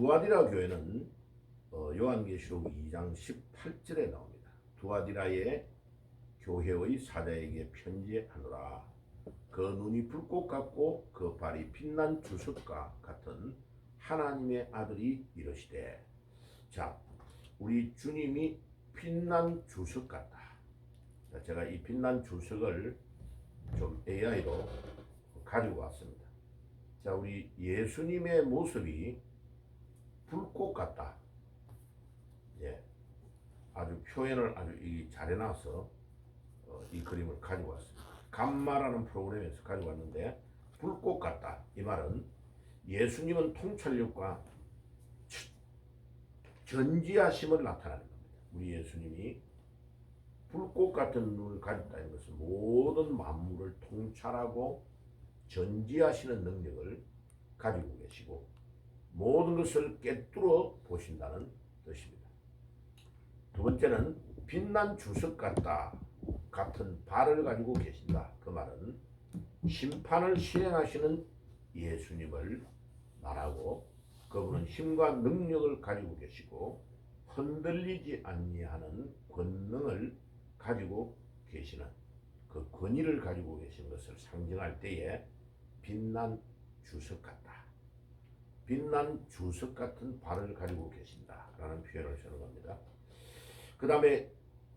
두아디라 교회는 요한계시록 2장 18절에 나옵니다. 두아디라의 교회의 사자에게 편지하노라. 그 눈이 불꽃 같고 그 발이 빛난 주석과 같은 하나님의 아들이 이르시되. 자, 우리 주님이 빛난 주석 같다. 자, 제가 이 빛난 주석을 좀 AI로 가지고 왔습니다. 자, 우리 예수님의 모습이 불꽃 같다. 예, 아주 표현을 아주 잘 해놔서 이 그림을 가지고 왔습니다. 감마라는 프로그램에서 가지고 왔는데, 불꽃 같다. 이 말은 예수님은 통찰력과 전지하심을 나타내는 겁니다. 우리 예수님이 불꽃 같은 눈을 가졌다는 것은 모든 만물을 통찰하고 전지하시는 능력을 가지고 계시고 모든 것을 꿰뚫어 보신다는 뜻입니다. 두 번째는 빛난 주석 같다. 같은 발을 가지고 계신다. 그 말은 심판을 실행하시는 예수님을 말하고, 그분은 힘과 능력을 가지고 계시고 흔들리지 아니하는 권능을 가지고 계시는 그 권위를 가지고 계신 것을 상징할 때에 빛난 주석 같다. 빛난 주석 같은 발을 가지고 계신다라는 표현을 쓰는 겁니다. 그 다음에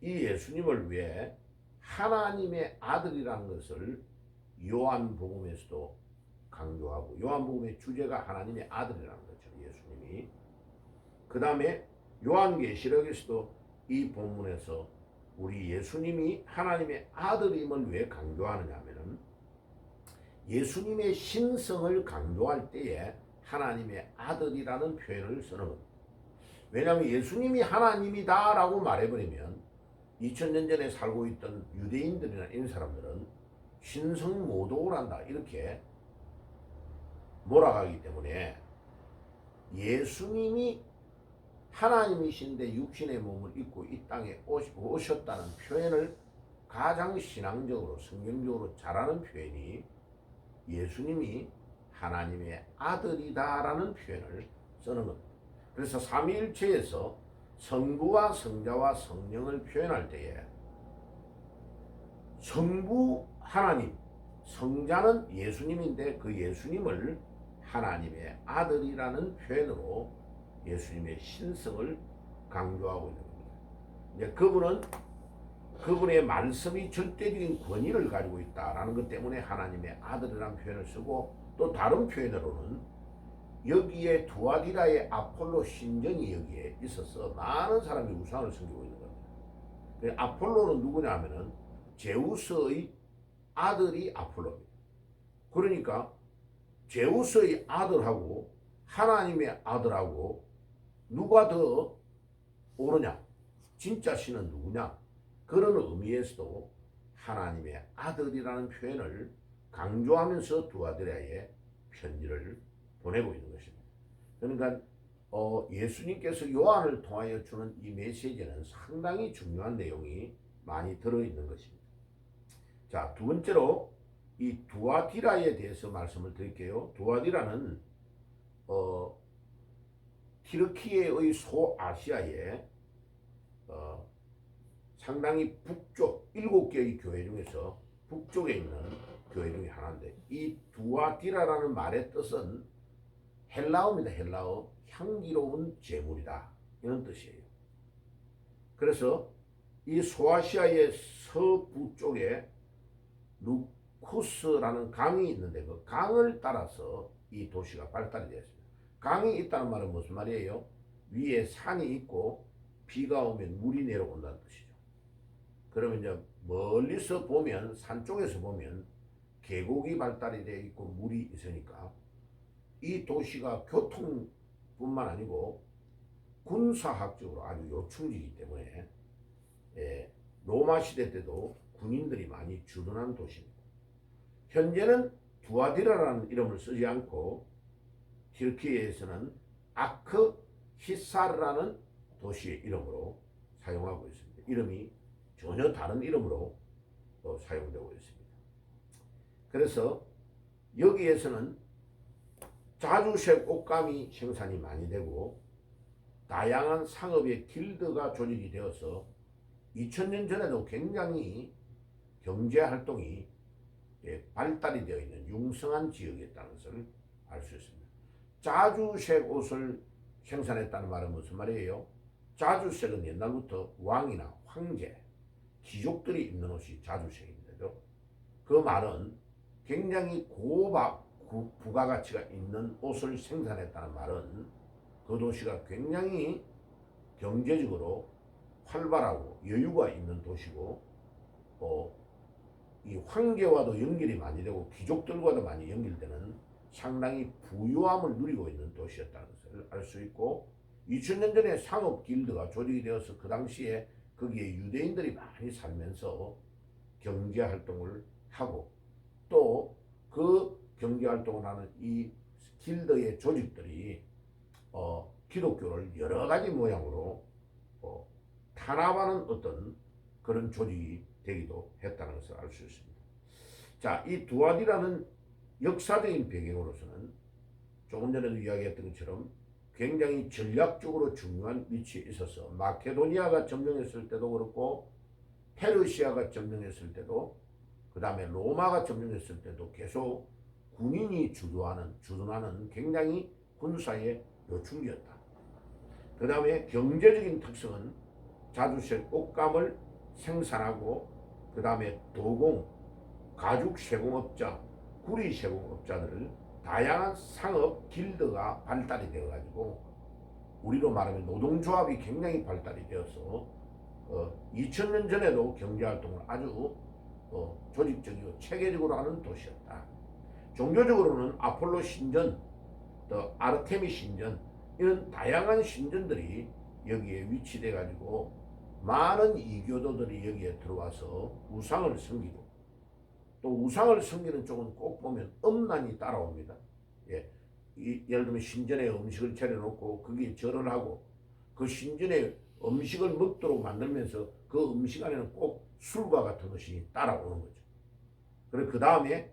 이 예수님을 위해 하나님의 아들이라는 것을 요한복음에서도 강조하고, 요한복음의 주제가 하나님의 아들이라는 거죠. 예수님이. 그 다음에 요한계시록에서도 이 본문에서 우리 예수님이 하나님의 아들임을 왜 강조하느냐 하면은, 예수님의 신성을 강조할 때에 하나님의 아들이라는 표현을 쓰는 겁니다. 왜냐하면 예수님이 하나님이다 라고 말해버리면 2000년 전에 살고 있던 유대인들이나 이런 사람들은 신성모독을 한다 이렇게 몰아가기 때문에, 예수님이 하나님이신데 육신의 몸을 입고 이 땅에 오셨다는 표현을 가장 신앙적으로 성경적으로 잘하는 표현이 예수님이 하나님의 아들이다라는 표현을 쓰는 겁니다. 그래서 삼위일체에서 성부와 성자와 성령을 표현할 때에 성부 하나님, 성자는 예수님인데 그 예수님을 하나님의 아들이라는 표현으로 예수님의 신성을 강조하고 있는 겁니다. 이제 그분의 말씀이 절대적인 권위를 가지고 있다라는 것 때문에 하나님의 아들이라는 표현을 쓰고, 또 다른 표현으로는 여기에 두아디라의 아폴로 신전이 여기에 있어서 많은 사람이 우상을 섬기고 있는 겁니다. 아폴로는 누구냐 하면은 제우스의 아들이 아폴로입니다. 그러니까 제우스의 아들하고 하나님의 아들하고 누가 더 옳으냐, 진짜 신은 누구냐, 그런 의미에서도 하나님의 아들이라는 표현을 강조하면서 두아디라에 편지를 보내고 있는 것입니다. 그러니까 예수님께서 요한을 통하여 주는 이 메시지는 상당히 중요한 내용이 많이 들어있는 것입니다. 자, 두 번째로 이 두아디라에 대해서 말씀을 드릴게요. 두아디라는 튀르키예의 소아시아에 상당히 북쪽 7개의 교회 중에서 북쪽에 있는 교회 중에 하나인데, 이 두아디라라는 말의 뜻은 헬라어입니다. 헬라어. 향기로운 제물이다 이런 뜻이에요. 그래서 이 소아시아의 서부 쪽에 루쿠스라는 강이 있는데, 그 강을 따라서 이 도시가 발달이 되었습니다. 강이 있다는 말은 무슨 말이에요? 위에 산이 있고 비가 오면 물이 내려온다는 뜻이죠. 그러면 이제 멀리서 보면, 산 쪽에서 보면 계곡이 발달이 되어 있고 물이 있으니까 이 도시가 교통뿐만 아니고 군사학적으로 아주 요충지이기 때문에 로마 시대 때도 군인들이 많이 주둔한 도시입니다. 현재는 두아디라라는 이름을 쓰지 않고 튀르키예에서는 아크히사르라는 도시의 이름으로 사용하고 있습니다. 이름이 전혀 다른 이름으로 사용되고 있습니다. 그래서 여기에서는 자주색 옷감이 생산이 많이 되고 다양한 상업의 길드가 조직이 되어서 2000년 전에도 굉장히 경제활동이 발달이 되어 있는 융성한 지역이었다는 것을 알 수 있습니다. 자주색 옷을 생산했다는 말은 무슨 말이에요? 자주색은 옛날부터 왕이나 황제, 귀족들이 입는 옷이 자주색인데요. 그 말은 굉장히 부가가치가 있는 옷을 생산했다는 말은 그 도시가 굉장히 경제적으로 활발하고 여유가 있는 도시고 이 황제와도 연결이 많이 되고 귀족들과도 많이 연결되는 상당히 부유함을 누리고 있는 도시였다는 것을 알 수 있고 2000년 전에 상업 길드가 조직이 되어서 그 당시에 거기에 유대인들이 많이 살면서 경제 활동을 하고 또 그 경제 활동을 하는 이 길드의 조직들이 기독교를 여러 가지 모양으로 탄압하는 어떤 그런 조직이 되기도 했다는 것을 알 수 있습니다. 자, 이 두아디라는 역사적인 배경으로서는 조금 전에도 이야기했던 것처럼 굉장히 전략적으로 중요한 위치에 있어서 마케도니아가 점령했을 때도 그렇고 페르시아가 점령했을 때도 그 다음에 로마가 점령했을 때도 계속 군인이 주둔하는 굉장히 군사의 요충지였다. 그 다음에 경제적인 특성은 자주색 옷감을 생산하고 그 다음에 도공, 가죽 세공업자, 구리 세공업자들 다양한 상업 길드가 발달이 되어 가지고 우리로 말하면 노동조합이 굉장히 발달이 되어서 2000년 전에도 경제활동을 아주 조직적이고 체계적으로 하는 도시였다. 종교적으로는 아폴로 신전, 또 아르테미 신전 이런 다양한 신전들이 여기에 위치돼 가지고 많은 이교도들이 여기에 들어와서 우상을 섬기고 또 우상을 섬기는 쪽은 꼭 보면 음란이 따라옵니다. 예. 예를 들면 신전에 음식을 차려놓고 거기에 절을 하고 그 신전에 음식을 먹도록 만들면서 그 음식 안에는 꼭 술과 같은 것이 따라오는 거죠. 그리고 그 다음에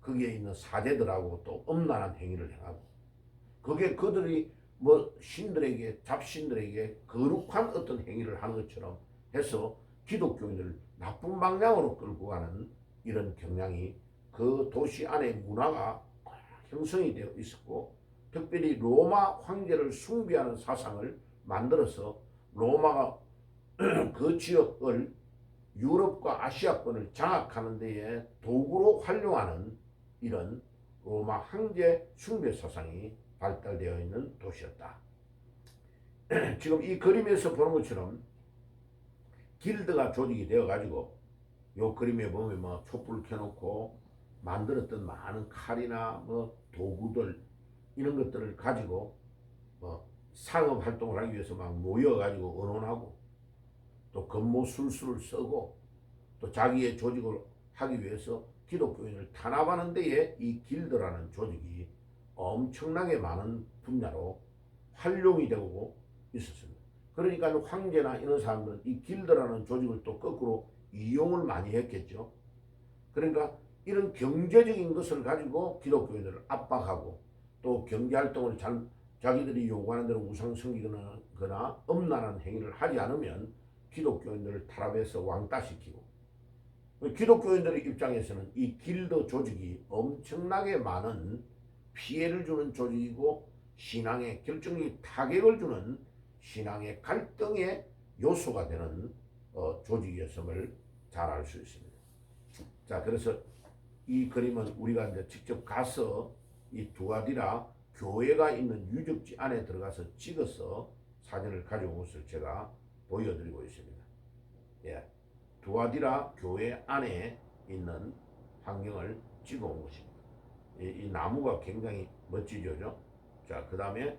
거기에 있는 사제들하고 또 음란한 행위를 행하고 그게 그들이 뭐 신들에게 잡신들에게 거룩한 어떤 행위를 하는 것처럼 해서 기독교인들을 나쁜 방향으로 끌고 가는 이런 경향이 그 도시 안에 문화가 형성이 되어 있었고 특별히 로마 황제를 숭배하는 사상을 만들어서 로마가 그 지역을 유럽과 아시아권을 장악하는 데에 도구로 활용하는 이런 로마 황제 숭배 사상이 발달되어 있는 도시였다. 지금 이 그림에서 보는 것처럼 길드가 조직이 되어 가지고 요 그림에 보면 뭐 촛불 켜놓고 만들었던 많은 칼이나 뭐 도구들 이런 것들을 가지고 뭐 상업 활동을 하기 위해서 막 모여가지고 의논하고 또 권모술수를 쓰고 또 자기의 조직을 하기 위해서 기독교인을 탄압하는 데에 이 길드라는 조직이 엄청나게 많은 분야로 활용이 되고 있었습니다. 그러니까 황제나 이런 사람들은 이 길드라는 조직을 또 거꾸로 이용을 많이 했겠죠. 그러니까 이런 경제적인 것을 가지고 기독교인들을 압박하고 또 경제활동을 자기들이 요구하는 대로 우상 섬기거나 음란한 행위를 하지 않으면 기독교인들을 탄압해서 왕따시키고 기독교인들의 입장에서는 이 길드 조직이 엄청나게 많은 피해를 주는 조직이고 신앙에 결정적인 타격을 주는 신앙의 갈등의 요소가 되는 조직이었음을 잘 알 수 있습니다. 자, 그래서 이 그림은 우리가 이제 직접 가서 이 두아디라 교회가 있는 유적지 안에 들어가서 찍어서 사진을 가져온 것을 제가 보여드리고 있습니다. 예, 두아디라 교회 안에 있는 환경을 찍어온 것입니다. 이 나무가 굉장히 멋지죠. 자, 그 다음에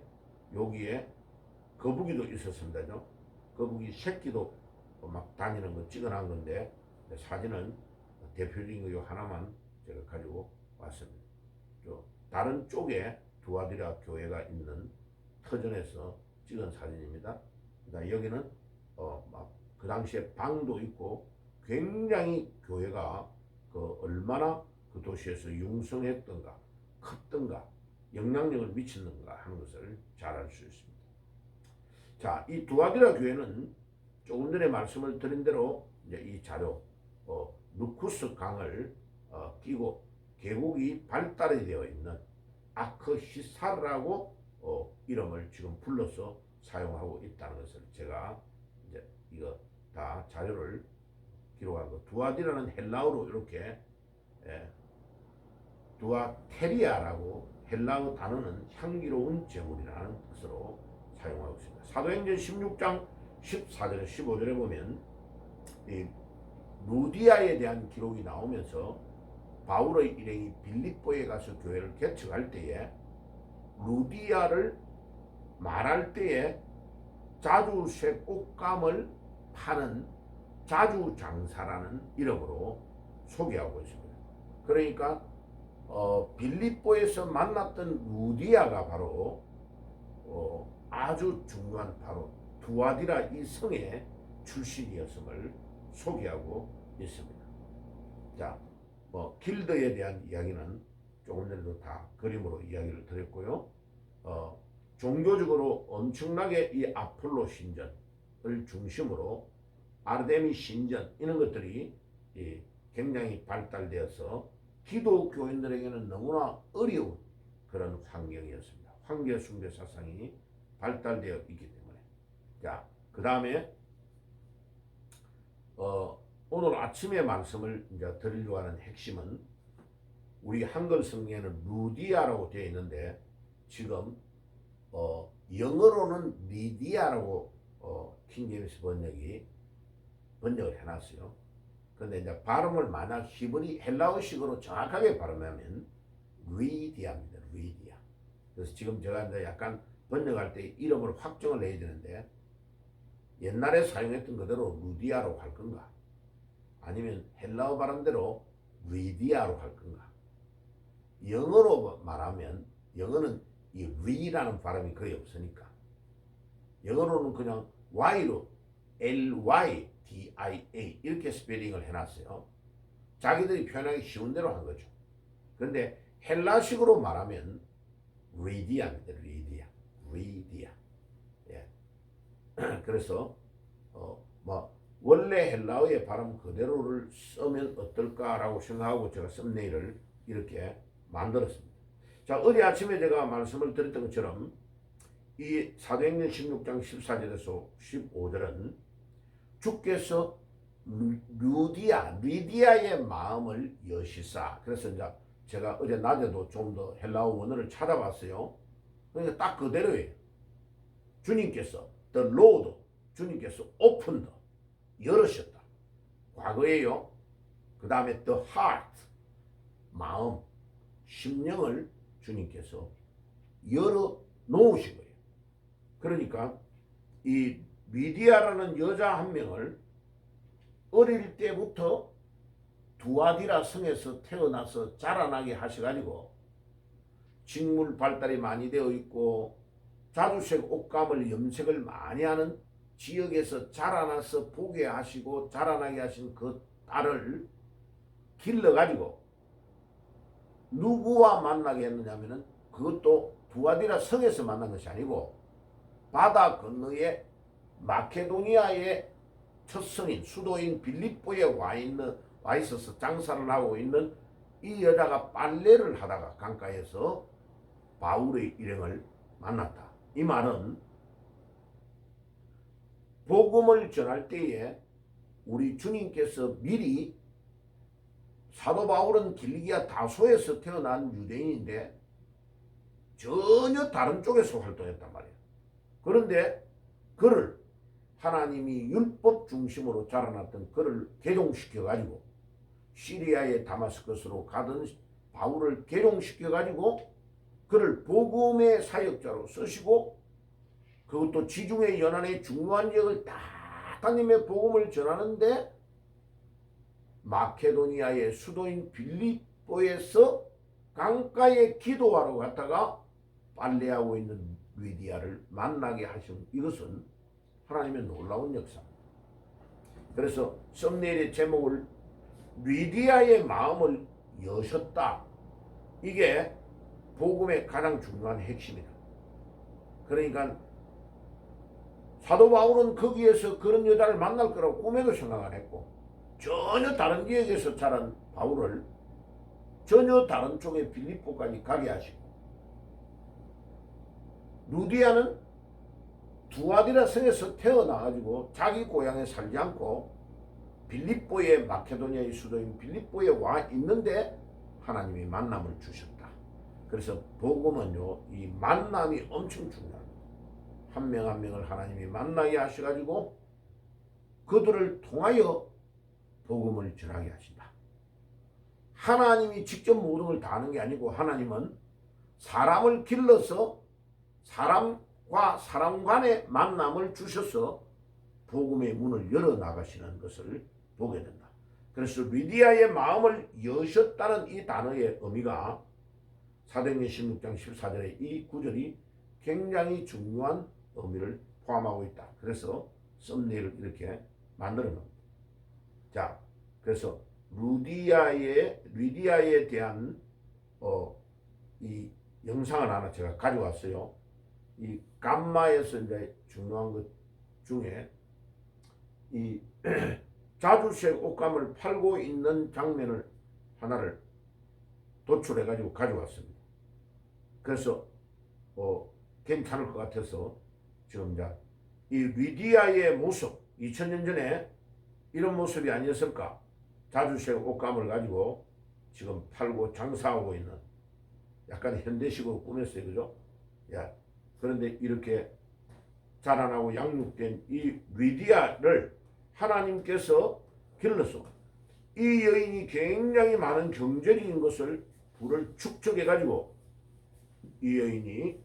여기에 거북이도 있었습니다. 거북이 새끼도 막 다니는 거 찍어놓은 건데 사진은 대표적인 거 하나만 제가 가지고 왔습니다. 다른 쪽에 두아디라 교회가 있는 터전에서 찍은 사진입니다. 그러니까 여기는 그 당시에 방도 있고 굉장히 교회가 얼마나 그 도시에서 융성했던가 컸던가 영향력을 미쳤는가 하는 것을 잘 알 수 있습니다. 자, 이 두아디라 교회는 조금 전에 말씀을 드린 대로 이제 이 자료 누쿠스 강을 끼고 계곡이 발달이 되어 있는 아크히사르라고 이름을 지금 불러서 사용하고 있다는 것을 제가 이제 이거 다 자료를 기록한 거. 두아디라는 헬라어로 이렇게 두아테리아라고 헬라어 단어는 향기로운 제물이라는 뜻으로 사용하고 있습니다. 사도행전 16장 14절 15절에 보면 이 루디아에 대한 기록이 나오면서 바울의 일행이 빌립보에 가서 교회를 개척할 때에 루디아를 말할 때에 자주색 옷감을 파는 자주장사라는 이름으로 소개하고 있습니다. 그러니까 빌립보에서 만났던 루디아가 바로 아주 중요한 바로 두아디라 이 성의 출신이었음을 소개하고 있습니다. 자, 길드에 대한 이야기는 조금 전에도 다 그림으로 이야기를 드렸고요. 종교적으로 엄청나게 이 아폴로 신전을 중심으로 아르데미 신전 이런 것들이 굉장히 발달되어서 기독교인들에게는 너무나 어려운 그런 환경이었습니다. 황제 숭배 사상이 발달되어 있기 때문에. 자, 그 다음에 오늘 아침에 말씀을 이제 드리려고 하는 핵심은 우리 한글 성경에는 루디아라고 되어 있는데 지금 영어로는 리디아라고 킹제임스 번역을 해놨어요. 근데 이제 발음을 만약 히브리 헬라어식으로 정확하게 발음하면 리디아입니다. 리디아. 그래서 지금 제가 이제 약간 번역할 때 이름을 확정을 해야 되는데 옛날에 사용했던 그대로 루디아로 할 건가? 아니면 헬라어 발음대로 리디아로 할 건가? 영어로 말하면 영어는 이 리라는 발음이 거의 없으니까 영어로는 그냥 Y로 LYDIA 이렇게 스페링을 해놨어요. 자기들이 표현하기 쉬운 대로 한 거죠. 그런데 헬라식으로 말하면 리디아입니다. 리디아. 예. 그래서 원래 헬라어의 발음 그대로를 쓰면 어떨까라고 생각하고 제가 썸네일을 이렇게 만들었습니다. 자, 어제 아침에 제가 말씀을 드렸던 것처럼 이 사도행전 16장 14절에서 15절은 주께서 리디아의 마음을 여시사. 그래서 이제 제가 어제 낮에도 좀 더 헬라어 원어를 찾아봤어요. 그러니까 딱 그대로예요. 주님께서 the Lord 주님께서 opened 열으셨다. 과거에요. 그 다음에 the heart 마음 심령을 주님께서 열어 놓으신 거예요. 그러니까 이 미디아라는 여자 한 명을 어릴 때부터 두아디라 성에서 태어나서 자라나게 하셔가지고 직물 발달이 많이 되어 있고 자주색 옷감을 염색을 많이 하는 지역에서 자라나서 보게 하시고 자라나게 하신 그 딸을 길러가지고 누구와 만나게 했느냐면은 그것도 두아디라 성에서 만난 것이 아니고 바다 건너에 마케도니아의 첫 성인 수도인 빌립보에 와 있어서 장사를 하고 있는 이 여자가 빨래를 하다가 강가에서 바울의 일행을 만났다. 이 말은 복음을 전할 때에 우리 주님께서 미리 사도 바울은 길리기아 다소에서 태어난 유대인인데 전혀 다른 쪽에서 활동했단 말이에요. 그런데 그를 하나님이 율법 중심으로 자라났던 그를 개종시켜가지고 시리아의 다마스커스로 가던 바울을 개종시켜가지고 그를 복음의 사역자로 쓰시고 그것도 지중해 연안의 중요한 지역을 다 하나님의 복음을 전하는데 마케도니아의 수도인 빌립보에서 강가에 기도하러 갔다가 빨래하고 있는 리디아를 만나게 하신 이것은 하나님의 놀라운 역사입니다. 그래서 썸네일의 제목을 리디아의 마음을 여셨다. 이게 복음의 가장 중요한 핵심이다. 그러니까 사도 바울은 거기에서 그런 여자를 만날 거라고 꿈에도 생각 안 했고, 전혀 다른 지역에서 자란 바울을 전혀 다른 쪽의 빌립보까지 가게 하시고, 루디아는 두아디라 성에서 태어나가지고 자기 고향에 살지 않고 빌립보의 마케도니아의 수도인 빌립보에 와 있는데 하나님이 만남을 주셨다. 그래서 복음은요, 이 만남이 엄청 중요합니다. 한 명 한 명을 하나님이 만나게 하셔가지고 그들을 통하여 복음을 전하게 하신다. 하나님이 직접 모든 걸 다 하는 게 아니고, 하나님은 사람을 길러서 사람과 사람 간의 만남을 주셔서 복음의 문을 열어나가시는 것을 보게 된다. 그래서 리디아의 마음을 여셨다는 이 단어의 의미가 사도행전 16장 14절의 이 구절이 굉장히 중요한 의미를 포함하고 있다. 그래서 썸네일을 이렇게 만들어 놓습니다. 자, 그래서 리디아에 대한 이 영상을 하나 제가 가져왔어요. 이 감마에서 이제 중요한 것 중에 이 자주색 옷감을 팔고 있는 장면을 하나를 도출해 가지고 가져왔습니다. 그래서 괜찮을 것 같아서 지금 이제 이 리디아의 모습, 2000년 전에 이런 모습이 아니었을까? 자주색 옷감을 가지고 지금 팔고 장사하고 있는, 약간 현대식으로 꾸몄어요, 그죠? 야, 그런데 이렇게 자라나고 양육된 이 리디아를 하나님께서 길러서 이 여인이 굉장히 많은 경제적인 것을 부를 축적해 가지고 이 여인이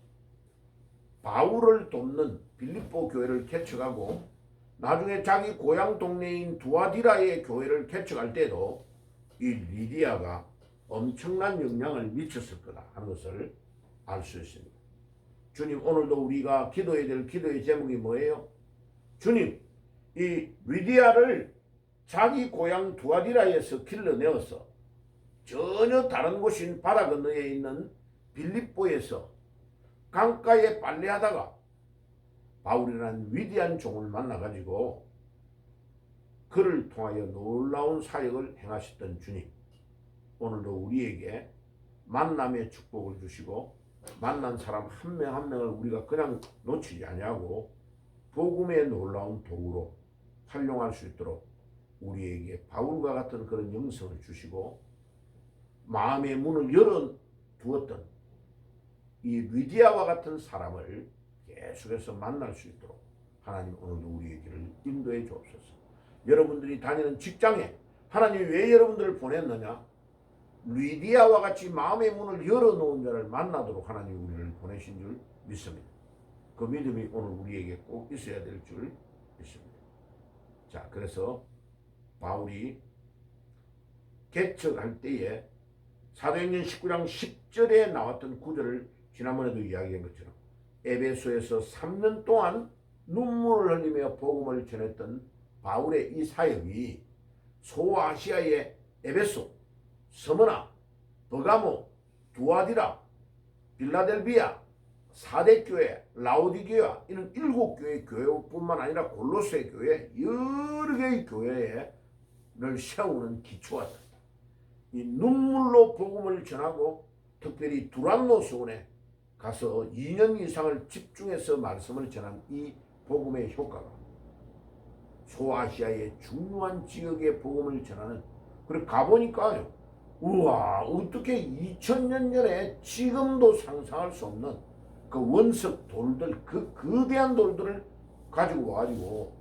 바울을 돕는 빌립보 교회를 개척하고 나중에 자기 고향 동네인 두아디라의 교회를 개척할 때도 이 리디아가 엄청난 영향을 미쳤을 거다 하는 것을 알 수 있습니다. 주님, 오늘도 우리가 기도해야 될 기도의 제목이 뭐예요? 주님, 이 리디아를 자기 고향 두아디라에서 길러내어서 전혀 다른 곳인 바다 건너에 있는 빌립보에서 강가에 빨래하다가 바울이라는 위대한 종을 만나가지고 그를 통하여 놀라운 사역을 행하셨던 주님, 오늘도 우리에게 만남의 축복을 주시고 만난 사람 한 명 한 명을 우리가 그냥 놓치지 아니하고 복음의 놀라운 도구로 활용할 수 있도록 우리에게 바울과 같은 그런 영성을 주시고 마음의 문을 열어 두었던 이 리디아와 같은 사람을 계속해서 만날 수 있도록 하나님 오늘도 우리의 길을 인도해 주옵소서. 여러분들이 다니는 직장에 하나님이 왜 여러분들을 보냈느냐? 리디아와 같이 마음의 문을 열어놓은 자를 만나도록 하나님이 우리를 보내신 줄 믿습니다. 그 믿음이 오늘 우리에게 꼭 있어야 될 줄 믿습니다. 자, 그래서 바울이 개척할 때에 사도행전 19장 10절에 나왔던 구절을 지난번에도 이야기한 것처럼 에베소에서 3년 동안 눈물을 흘리며 복음을 전했던 바울의 이 사역이 소아시아의 에베소, 스무나, 버가모, 두아디라, 빌라델비아, 사대교회, 라오디게아 이런 7교회 교회뿐만 아니라 골로새 교회 여러 개의 교회를 세우는 기초가 됩니다. 이 눈물로 복음을 전하고 특별히 두란노 서원에 가서 2년 이상을 집중해서 말씀을 전한 이 복음의 효과가 소아시아의 중요한 지역의 복음을 전하는, 그리고 가보니까요, 우와, 어떻게 2000년 전에 지금도 상상할 수 없는 그 원석 돌들, 그 거대한 돌들을 가지고 와가지고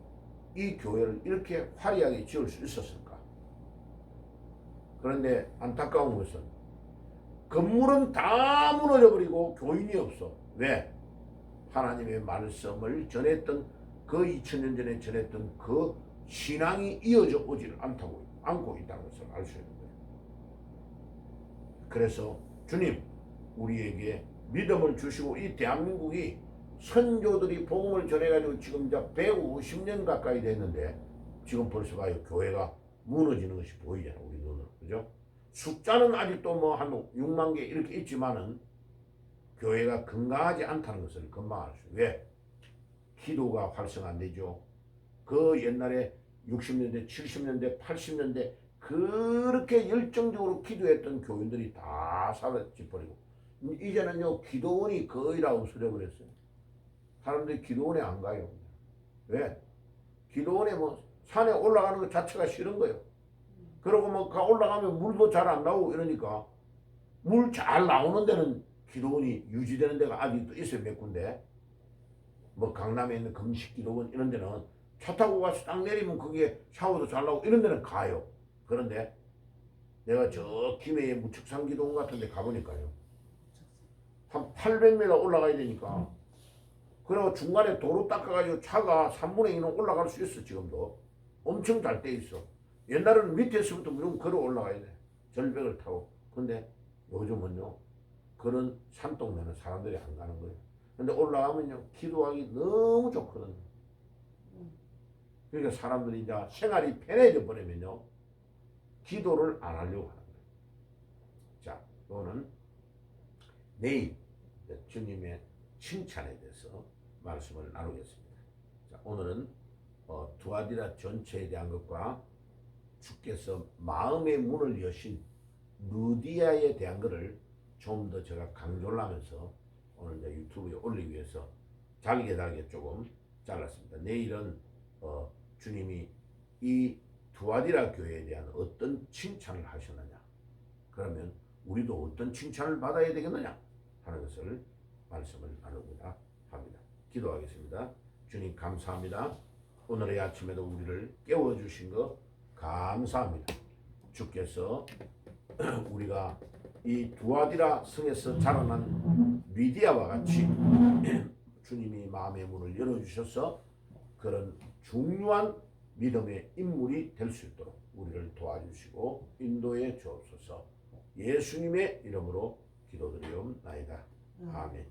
이 교회를 이렇게 화려하게 지을 수 있었을까? 그런데 안타까운 것은 건물은 다 무너져버리고 교인이 없어. 왜? 하나님의 말씀을 전했던 그 2000년 전에 전했던 그 신앙이 이어져 오지를 않고 있다는 것을 알 수 있는 거예요. 그래서 주님, 우리에게 믿음을 주시고 이 대한민국이 선교들이 복음을 전해가지고 지금 이제 150년 가까이 됐는데 지금 벌써 봐요, 교회가 무너지는 것이 보이잖아요, 우리 눈으로. 그죠? 숫자는 아직도 뭐 한 6만 개 이렇게 있지만은 교회가 건강하지 않다는 것을 금방 알 수 있어요. 왜? 기도가 활성 안 되죠. 그 옛날에 60년대, 70년대, 80년대 그렇게 열정적으로 기도했던 교인들이 다 사라져버리고 이제는요 기도원이 거의 다 없어져 버렸어요. 사람들이 기도원에 안 가요. 왜? 기도원에 뭐 산에 올라가는 것 자체가 싫은 거예요. 그러고 뭐 올라가면 물도 잘 안 나오고 이러니까 물 잘 나오는 데는 기도원이 유지되는 데가 아직도 있어요. 몇 군데. 뭐 강남에 있는 금식기도원 이런 데는 차 타고 가서 딱 내리면 거기에 샤워도 잘 나오고 이런 데는 가요. 그런데 내가 저 김해의 무척산기도원 같은 데 가보니까요. 한 800m 올라가야 되니까 그리고 중간에 도로 닦아가지고 차가 3분의 2는 올라갈 수 있어. 지금도 엄청 잘 돼 있어. 옛날에는 밑에서부터 무조건 걸어 올라가야 돼. 절벽을 타고. 근데 요즘은요 그런 산동네는 사람들이 안 가는 거예요. 근데 올라가면요 기도하기 너무 좋거든요. 그러니까 사람들이 이제 생활이 편해져 버리면요 기도를 안 하려고 하는 거예요. 자, 이거는 내일 주님의 칭찬에 대해서 말씀을 나누겠습니다. 자, 오늘은 두아디라 전체에 대한 것과 주께서 마음의 문을 여신 루디아에 대한 것을 좀 더 제가 강조를 하면서 오늘 이제 유튜브에 올리기 위해서 잘게 조금 잘랐습니다. 내일은 주님이 이 두아디라 교회에 대한 어떤 칭찬을 하셨느냐, 그러면 우리도 어떤 칭찬을 받아야 되겠느냐 하는 것을 말씀을 나누고자 합니다. 기도하겠습니다. 주님 감사합니다. 오늘의 아침에도 우리를 깨워주신 것 감사합니다. 주께서 우리가 이 두아디라 성에서 자라난 리디아와 같이 주님이 마음의 문을 열어주셔서 그런 중요한 믿음의 인물이 될 수 있도록 우리를 도와주시고 인도해 주옵소서. 예수님의 이름으로 기도드리옵나이다. 아멘.